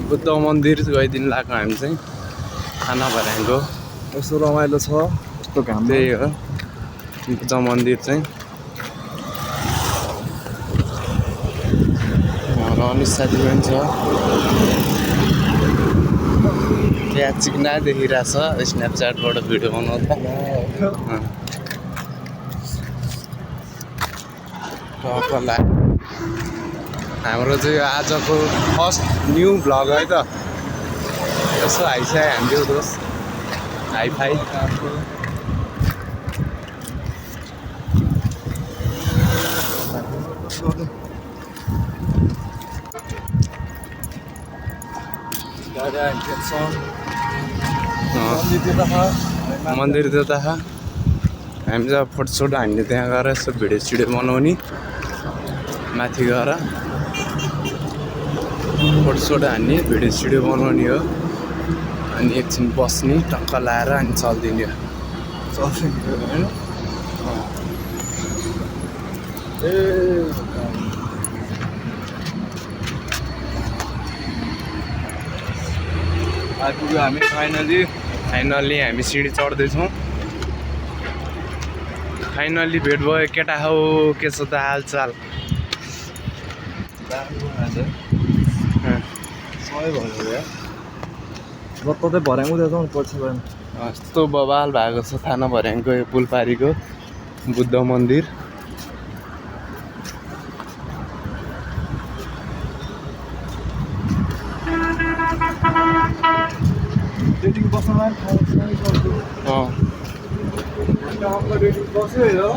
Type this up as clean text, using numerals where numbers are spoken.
बुद्ध मन्दिर गइदिनु लाग्यो हामी चाहिँ खाना भर्याङको यस्तो रमाइलो छ यस्तो घाम त्यही हो बुद्ध मन्दिर चाहिँ र अनिस साथी पनि छ त्यहाँ चिक्ना देखिरहेछ स्न्यापच्याटबाट भिडियो बनाउँदा हाम्रो चाहिँ आजको फर्स्ट न्यू भ्लग है त यसो हाइसाइ हान्थ्यो दोस्त हाइफाई मन्दिर त्यता हामी चाहिँ फोटोसोटो हान्ने त्यहाँ गएर यसो भिडियो सिडियो बनाउने माथि गएर फोटोसोटो हान्ने भिडियो सिडियो बनाउने हो अनि एकछिन बस्ने टक्क लाएर अनि चल्दिने हो आइपुग्यो हामी फाइनली हामी सिडी चढ्दैछौँ फाइनली भेट भयो केटा हौ के छ त हालचाल सबै भयो जत्त चाहिँ भर्याङ उयो जाउँ पछि भयो यस्तो बवाल भएको छ थाना भर्याङको यो पुलपारीको बुद्ध मन्दिर डेटिङ बस्नलाई बस्यो